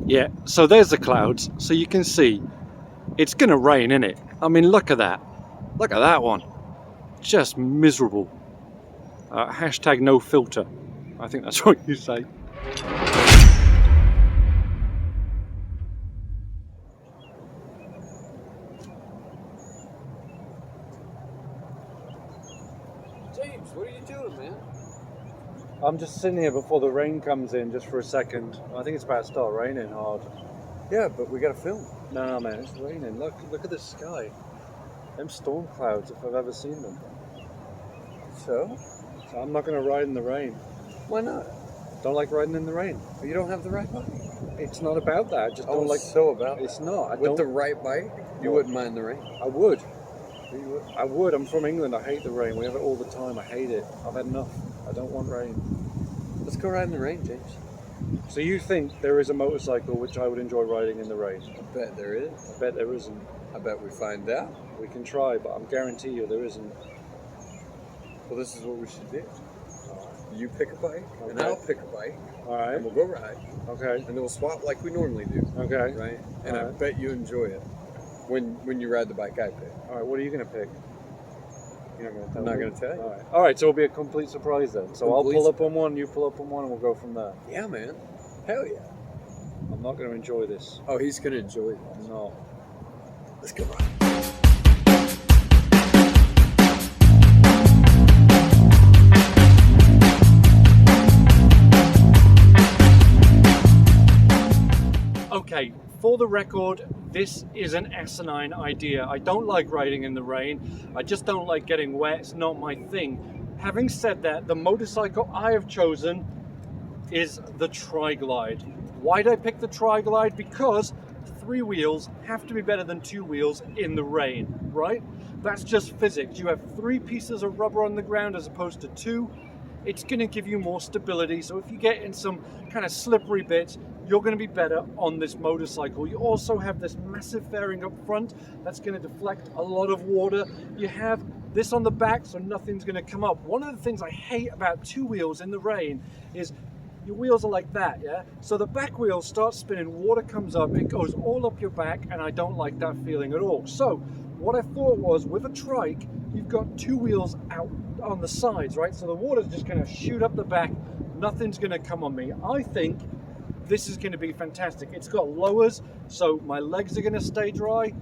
Yeah, so there's the clouds. So you can see it's going to rain, innit? I mean, look at that. Look at that one. Just miserable. Hashtag no filter. I think that's what you say. James, what are you doing, man? I'm just sitting here before the rain comes in just for a second. I think it's about to start raining hard. Yeah, but we gotta film. No, man, it's raining. Look at the sky. Them storm clouds, if I've ever seen them. So I'm not going to ride in the rain. why not? Don't like riding in the rain. You don't have the right bike. It's not about that. I just don't like. So about It's not. with the right bike, you wouldn't mind the rain. I would. I would. I'm from England. I hate the rain. We have it all the time. I hate it. I've had enough. I don't want rain. Let's go ride in the rain, James. So you think there is a motorcycle which I would enjoy riding in the rain? I bet there is. I bet there isn't. I bet we find out. We can try, but I'm guarantee you there isn't. Well, this is what we should do. You pick a bike, and Okay. I'll pick a bike, All right. and we'll go ride, Okay. and then we'll swap like we normally do, Okay. right? And I Alright. bet you enjoy it when you ride the bike I pick. All right. What are you going to pick? You're not going to tell I'm not me? gonna tell you. All right. All right. So it'll be a complete surprise then. So I'll Complete pull up on one, you pull up on one, and we'll go from there. Yeah, man. Hell yeah. I'm not going to enjoy this. Oh, he's gonna enjoy it. No. Let's go ride. Okay, for the record, this is an asinine idea. I don't like riding in the rain. I just don't like getting wet. It's not my thing. Having said that, the motorcycle I have chosen is the Tri-Glide. Why did I pick the Tri-Glide? Because 3 wheels have to be better than 2 wheels in the rain, right? That's just physics. You have 3 pieces of rubber on the ground as opposed to 2. It's going to give you more stability. So if you get in some kind of slippery bits, you're going to be better on this motorcycle. You also have this massive fairing up front that's going to deflect a lot of water. You have this on the back, so nothing's going to come up. One of the things I hate about 2 wheels in the rain is your wheels are like that, yeah? So the back wheels start spinning, water comes up, it goes all up your back, and I don't like that feeling at all. So what I thought was, with a trike, you've got 2 wheels out on the sides, right? So the water's just gonna shoot up the back, nothing's gonna come on me. I think this is gonna be fantastic. It's got lowers, so my legs are gonna stay dry.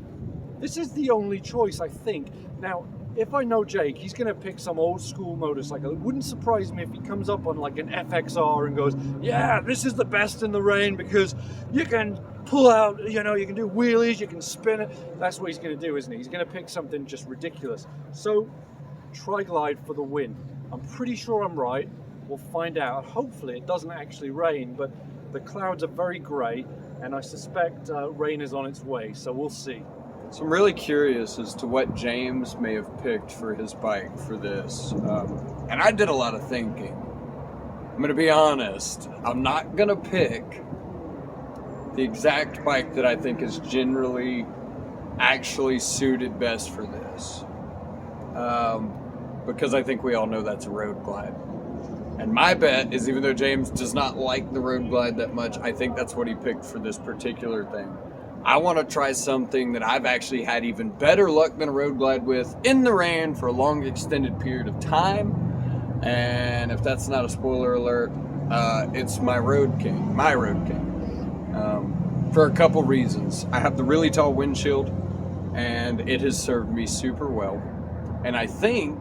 This is the only choice, I think. Now, if I know Jake, he's going to pick some old school motorcycle. It wouldn't surprise me if he comes up on like an FXR and goes, yeah, this is the best in the rain because you can pull out, you know, you can do wheelies, you can spin it. That's what he's going to do, isn't he? He's going to pick something just ridiculous. So, Tri-Glide for the win. I'm pretty sure I'm right. We'll find out. Hopefully it doesn't actually rain, but the clouds are very grey and I suspect rain is on its way, so we'll see. So I'm really curious as to what James may have picked for his bike for this. And I did a lot of thinking. I'm going to be honest. I'm not going to pick the exact bike that I think is generally actually suited best for this. Because I think we all know that's a Road Glide. And my bet is, even though James does not like the Road Glide that much, I think that's what he picked for this particular thing. I want to try something that I've actually had even better luck than a Road Glide with in the rain for a long extended period of time. And if that's not a spoiler alert, it's my Road King. For a couple reasons. I have the really tall windshield and it has served me super well. And I think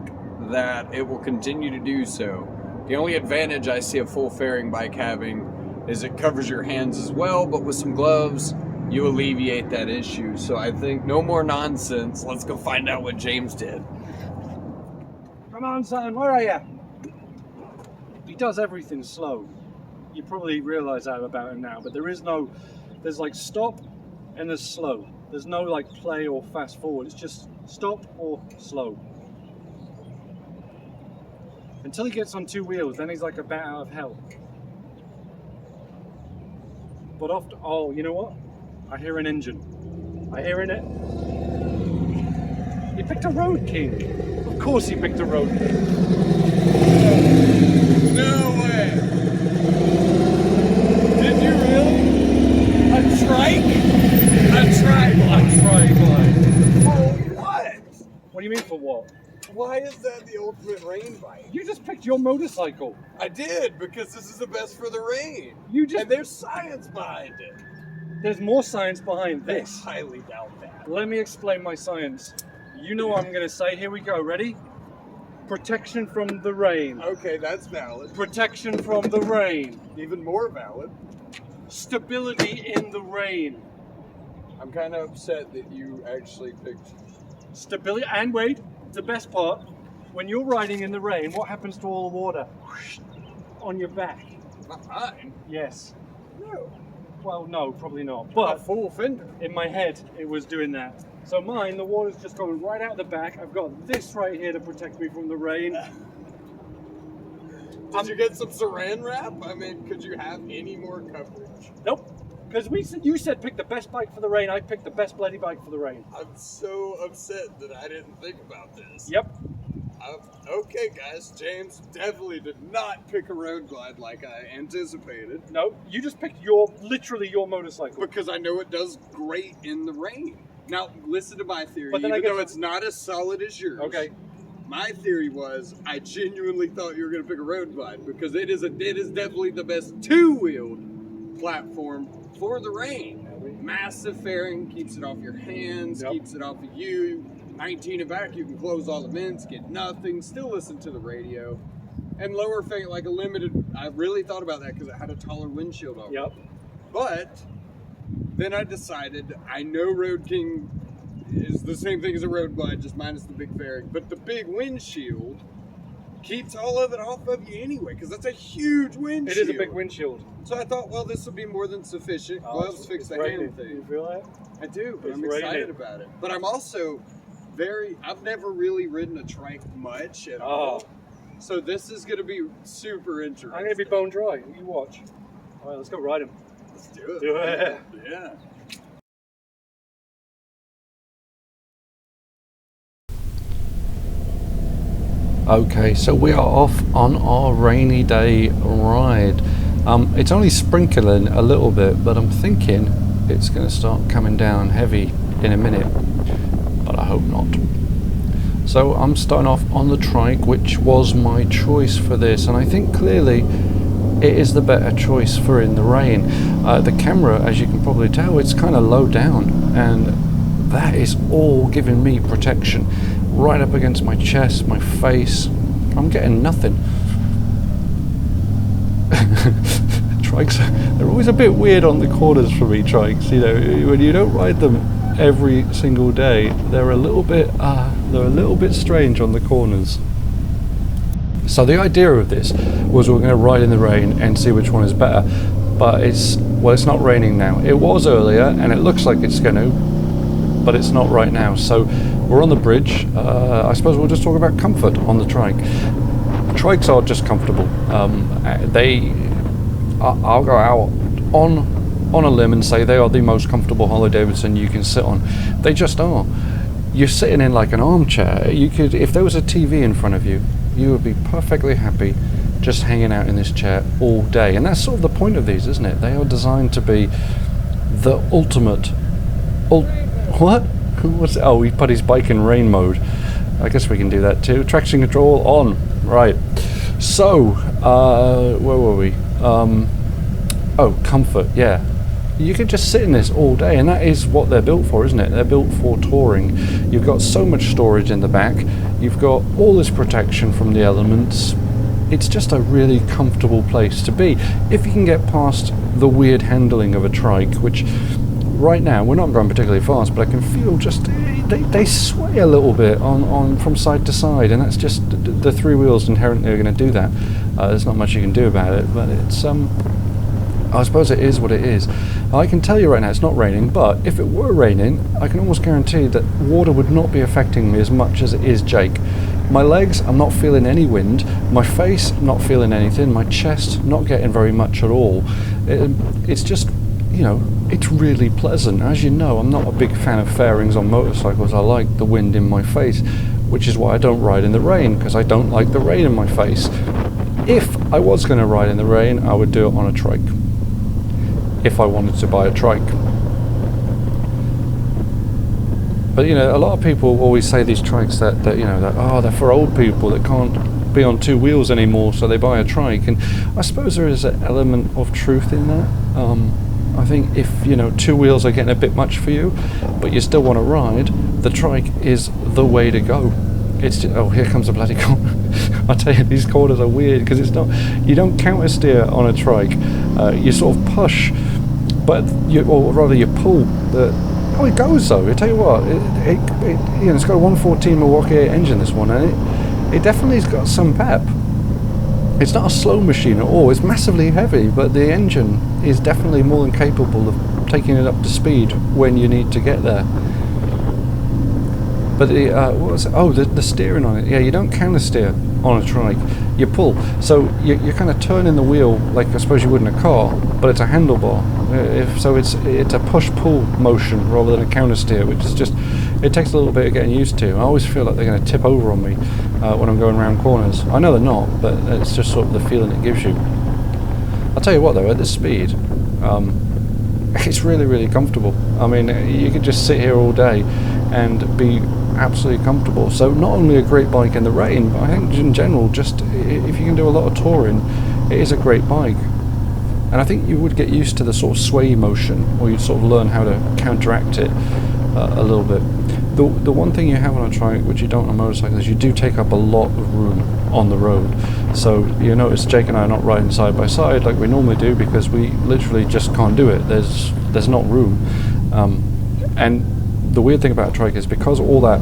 that it will continue to do so. The only advantage I see a full fairing bike having is it covers your hands as well, but with some gloves, you alleviate that issue. So I think no more nonsense. Let's go find out what James did. Come on, son, where are you? He does everything slow. You probably realise that about him now, but there's like stop and there's slow. There's no like play or fast forward. It's just stop or slow. Until he gets on 2 wheels, then he's like a bat out of hell. But after, oh, you know what? I hear an engine. I hear in it. He picked a Road King. Of course he picked a Road King. No way! Did you really? I for what? Why is that the ultimate rain bike? You just picked your motorcycle. I did, because this is the best for the rain. And there's science behind it. there's more science behind I this. highly doubt that. Let me explain my science. You know what I'm going to say. Here we go. Ready? Protection from the rain. Okay, that's valid. Protection from the rain. Even more valid. Stability in the rain. I'm kind of upset that you actually picked... Stability. And wait, the best part. When you're riding in the rain, what happens to all the water? Whoosh, on your back. Not mine. Yes. No. Well, no, probably not. A But full fender. in my head, it was doing that. So mine, the water's just going right out the back. I've got this right here to protect me from the rain. Did you get some saran wrap? I mean, could you have any more coverage? Nope. Because you said pick the best bike for the rain. I picked the best bloody bike for the rain. I'm so upset that I didn't think about this. Yep. Okay, guys, James definitely did not pick a road glide like I anticipated. No, you just picked literally your motorcycle. Because I know it does great in the rain. Now, listen to my theory, But then even though it's not as solid as yours. Okay. My theory was I genuinely thought you were going to pick a road glide because it is definitely the best two-wheeled platform for the rain. Massive fairing, keeps it off your hands, keeps it off of you. 19 and back, you can close all the vents, get nothing, still listen to the radio. And lower fairing, like a limited, I really thought about that because it had a taller windshield on it. Yep. But then I decided, I know Road King is the same thing as a road glide, just minus the big fairing. But the big windshield keeps all of it off of you anyway, because that's a huge windshield. It is a big windshield. So I thought, well, this will be more than sufficient. Gloves fix the hand thing. You feel that? I do, but It's I'm excited raining. about it. But I'm also I've never really ridden a trike much at all. So this is going to be super interesting. I'm going to be bone dry. You watch. All right, let's go ride him. Let's do it. Do it. Yeah. Okay, so we are off on our rainy day ride. It's only sprinkling a little bit, but I'm thinking it's going to start coming down heavy in a minute, but I hope not. So I'm starting off on the trike, which was my choice for this, and I think clearly it is the better choice for in the rain. The camera, as you can probably tell, it's kind of low down, and that is all giving me protection right up against my chest, my face. I'm getting nothing. Trikes, they're always a bit weird on the corners for me, trikes. You know, when you don't ride them every single day, they're a little bit strange on the corners. So the idea of this was we're going to ride in the rain and see which one is better, but it's not raining now. It was earlier and it looks like it's going to, but it's not right now. So we're on the bridge. I suppose we'll just talk about comfort on the trike. Trikes are just comfortable. I'll go out on a limb and say they are the most comfortable Harley-Davidson you can sit on. They just are. You're sitting in like an armchair. You could, if there was a TV in front of you, you would be perfectly happy just hanging out in this chair all day. And that's sort of the point of these, isn't it? They are designed to be the ultimate. What? Oh, he put his bike in rain mode. I guess we can do that too. Traction control on. Right. So, where were we? Oh, comfort. Yeah. You could just sit in this all day, and that is what they're built for, isn't it? They're built for touring. You've got so much storage in the back. You've got all this protection from the elements. It's just a really comfortable place to be. If you can get past the weird handling of a trike, which right now we're not going particularly fast, but I can feel just they sway a little bit on from side to side, and that's just the three wheels inherently are going to do that. There's not much you can do about it, but it's I suppose it is what it is. I can tell you right now it's not raining, but if it were raining, I can almost guarantee that water would not be affecting me as much as it is Jake. My legs, I'm not feeling any wind. My face, not feeling anything. My chest, not getting very much at all. It's just, you know, it's really pleasant. As you know, I'm not a big fan of fairings on motorcycles. I like the wind in my face, which is why I don't ride in the rain, because I don't like the rain in my face. If I was going to ride in the rain, I would do it on a trike. If I wanted to buy a trike. But you know, a lot of people always say these trikes that you know that they're for old people that can't be on two wheels anymore, so they buy a trike. And I suppose there is an element of truth in that. I think if you know two wheels are getting a bit much for you, but you still want to ride, the trike is the way to go. It's just, oh, here comes a bloody corner. I tell you, these corners are weird because it's not. You don't counter steer on a trike. You sort of push, but or rather you pull. Oh, it goes though. I tell you what, it's got a 114 Milwaukee engine, this one, and it definitely has got some pep. It's not a slow machine at all. It's massively heavy, but the engine is definitely more than capable of taking it up to speed when you need to get there. But the steering on it. Yeah, you don't counter steer on a trike. You pull. So you're kind of turning the wheel like I suppose you would in a car, but it's a handlebar. It's a push-pull motion rather than a counter steer, which is just, it takes a little bit of getting used to. I always feel like they're going to tip over on me when I'm going around corners. I know they're not, but it's just sort of the feeling it gives you. I'll tell you what though, at this speed, it's really, really comfortable. I mean, you could just sit here all day and be absolutely comfortable. So not only a great bike in the rain, but I think in general, just if you can do a lot of touring, it is a great bike. And I think you would get used to the sort of sway motion, or you'd sort of learn how to counteract it a little bit. The one thing you have on a trike, which you don't on a motorcycle, is you do take up a lot of room on the road. So you notice Jake and I are not riding side by side like we normally do because we literally just can't do it. There's not room. And the weird thing about a trike is because all that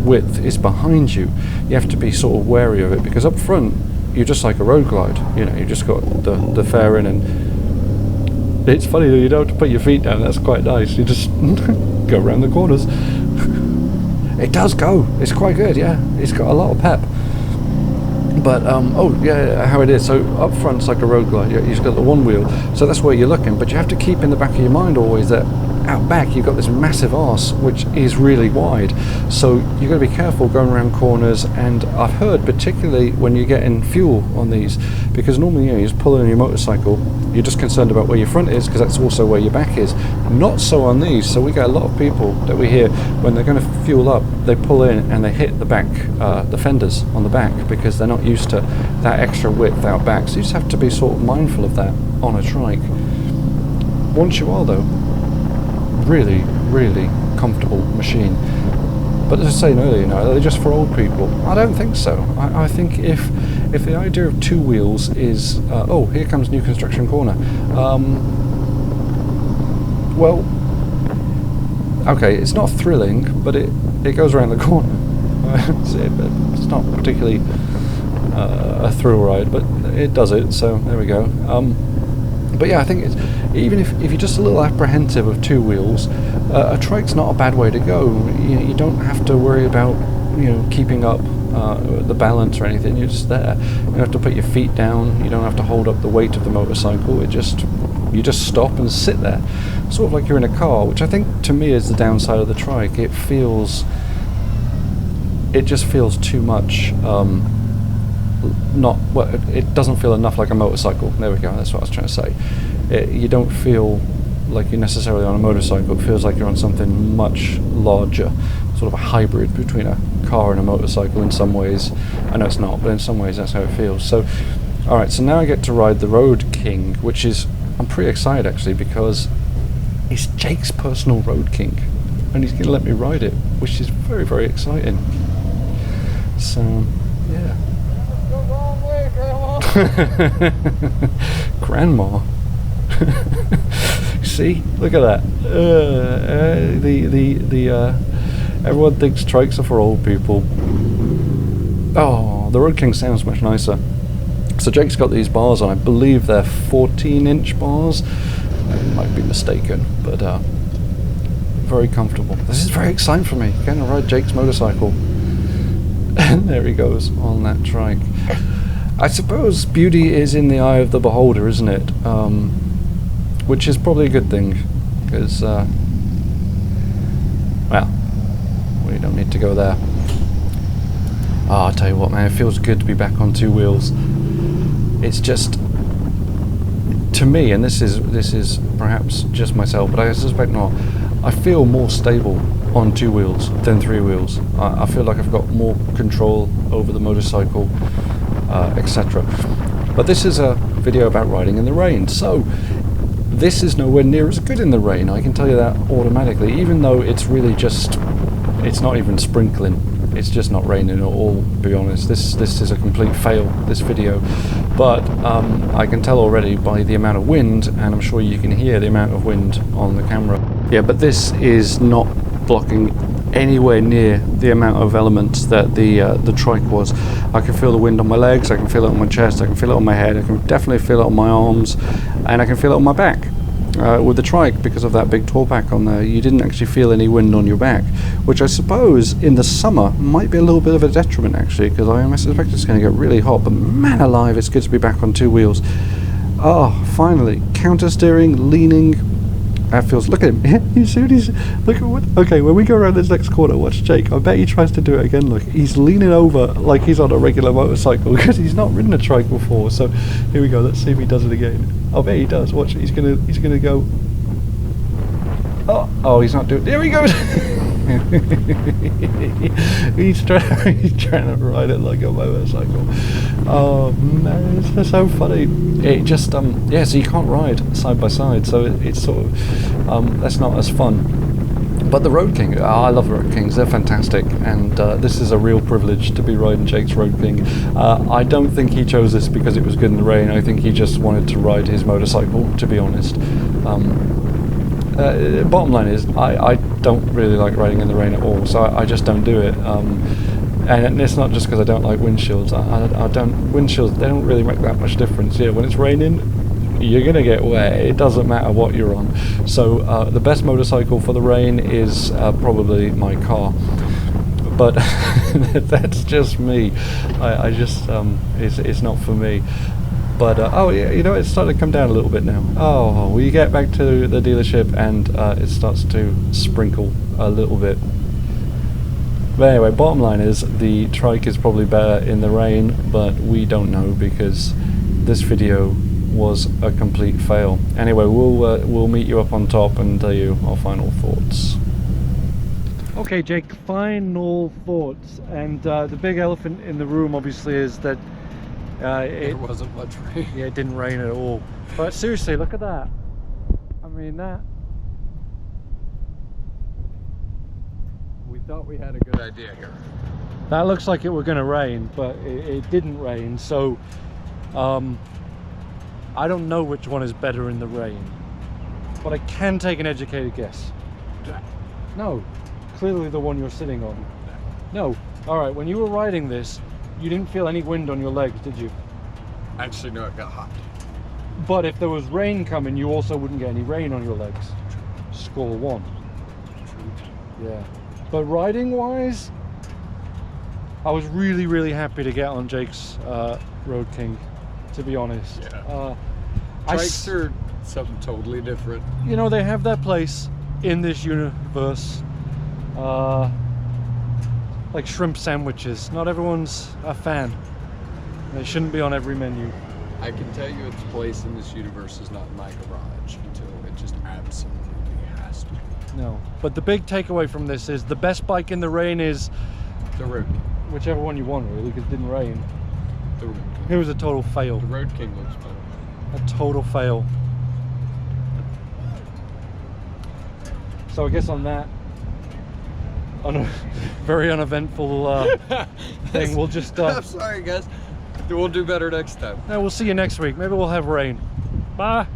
width is behind you, you have to be sort of wary of it, because up front you're just like a road glide. You know, you've just got the fairing, and it's funny that you don't have to put your feet down. That's quite nice. You just go around the corners. It does go. It's quite good, yeah. It's got a lot of pep. But how it is. So up front's like a road glide. You've got the one wheel, so that's where you're looking. But you have to keep in the back of your mind always that out back you've got this massive arse which is really wide, so you've got to be careful going around corners. And I've heard, particularly when you're getting fuel on these, because normally you just pull in your motorcycle, you're just concerned about where your front is because that's also where your back is. Not so on these. So we get a lot of people that we hear when they're going to fuel up, they pull in and they hit the back, the fenders on the back, because they're not used to that extra width out back. So you just have to be sort of mindful of that on a trike. Once you are though, really, really comfortable machine. But as I was saying earlier, are they just for old people? I don't think so. I think if the idea of two wheels is, here comes new construction corner. Well, okay, it's not thrilling, but it goes around the corner. It's not particularly a thrill ride, but it does it, so there we go. But yeah, I think it's, even if you're just a little apprehensive of two wheels, a trike's not a bad way to go. You don't have to worry about keeping up the balance or anything. You're just there. You don't have to put your feet down. You don't have to hold up the weight of the motorcycle. You just stop and sit there, sort of like you're in a car, which I think to me is the downside of the trike. It just feels too much. It doesn't feel enough like a motorcycle. There we go, that's what I was trying to say. You don't feel like you're necessarily on a motorcycle. It feels like you're on something much larger, sort of a hybrid between a car and a motorcycle in some ways. I know it's not, but in some ways that's how it feels. So, alright, so now I get to ride the Road King, which is, I'm pretty excited actually, because it's Jake's personal Road King, and he's going to let me ride it, which is very, very exciting. So, yeah. Grandma. See, look at that. Everyone thinks trikes are for old people. Oh, the Road King sounds much nicer. So Jake's got these bars on. I believe they're 14-inch bars. I might be mistaken, but very comfortable. This is very exciting for me. Getting to ride Jake's motorcycle. And there he goes on that trike. I suppose beauty is in the eye of the beholder, isn't it? Which is probably a good thing, because, well, we don't need to go there. I'll tell you what, man, it feels good to be back on two wheels. It's just, to me, and this is perhaps just myself, but I suspect not, I feel more stable on 2 wheels than 3 wheels. I feel like I've got more control over the motorcycle, etc. But this is a video about riding in the rain, so this is nowhere near as good in the rain, I can tell you that automatically, even though it's really just, it's not even sprinkling, it's just not raining at all, to be honest. This is a complete fail, this video. But I can tell already by the amount of wind, and I'm sure you can hear the amount of wind on the camera. Yeah, but this is not blocking anywhere near the amount of elements that the trike was. I can feel the wind on my legs, I can feel it on my chest, I can feel it on my head, I can definitely feel it on my arms, and I can feel it on my back. With the trike, because of that big tall back on there, you didn't actually feel any wind on your back, which I suppose in the summer might be a little bit of a detriment actually, because I suspect it's going to get really hot. But man alive, it's good to be back on 2 wheels. Oh, finally, counter steering, leaning. That feels. Look at him. You see what he's. Look at what. Okay, when we go around this next corner, watch Jake. I bet he tries to do it again. Look, he's leaning over like he's on a regular motorcycle because he's not ridden a trike before. So here we go. Let's see if he does it again. I bet he does. Watch. He's gonna go. Oh, he's not doing. There he goes. he's trying to ride it like a motorcycle. Oh man, it's just so funny. It just yeah, so you can't ride side by side, so it's sort of that's not as fun. But the Road King, I love Road Kings, they're fantastic, and this is a real privilege to be riding Jake's Road King. I don't think he chose this because it was good in the rain. I think he just wanted to ride his motorcycle, to be honest. Bottom line is, I don't really like riding in the rain at all, so I just don't do it. And it's not just because I don't like windshields. Windshields, they don't really make that much difference. Yeah, when it's raining, you're gonna get wet. It doesn't matter what you're on. So the best motorcycle for the rain is probably my car. But that's just me. I just it's not for me. But oh yeah, you know, it's starting to come down a little bit now. Oh, we get back to the dealership and it starts to sprinkle a little bit. But anyway, bottom line is the trike is probably better in the rain, but we don't know because this video was a complete fail. Anyway, we'll meet you up on top and tell you our final thoughts. Okay, Jake, final thoughts. And the big elephant in the room obviously is that it wasn't much rain. Yeah, it didn't rain at all. But seriously, look at that. I mean, that. We thought we had a good idea here. That looks like it were going to rain, but it didn't rain. So, I don't know which one is better in the rain. But I can take an educated guess. No, clearly the one you're sitting on. No. All right, when you were riding this, you didn't feel any wind on your legs, did you? Actually, no, it got hot. But if there was rain coming, you also wouldn't get any rain on your legs. Score 1. Yeah. But riding wise, I was really, really happy to get on Jake's Road King, to be honest. Yeah. Trikes are something totally different. You know, they have their place in this universe. Like shrimp sandwiches. Not everyone's a fan. They shouldn't be on every menu. I can tell you its place in this universe is not in my garage until it just absolutely has to be. No. But the big takeaway from this is the best bike in the rain is the Road King. Whichever one you want, really, because it didn't rain. The Road King. It was a total fail. The Road King looks better. A total fail. So I guess on that, on a very uneventful thing, we'll just... I'm sorry, guys. We'll do better next time. No, we'll see you next week. Maybe we'll have rain. Bye.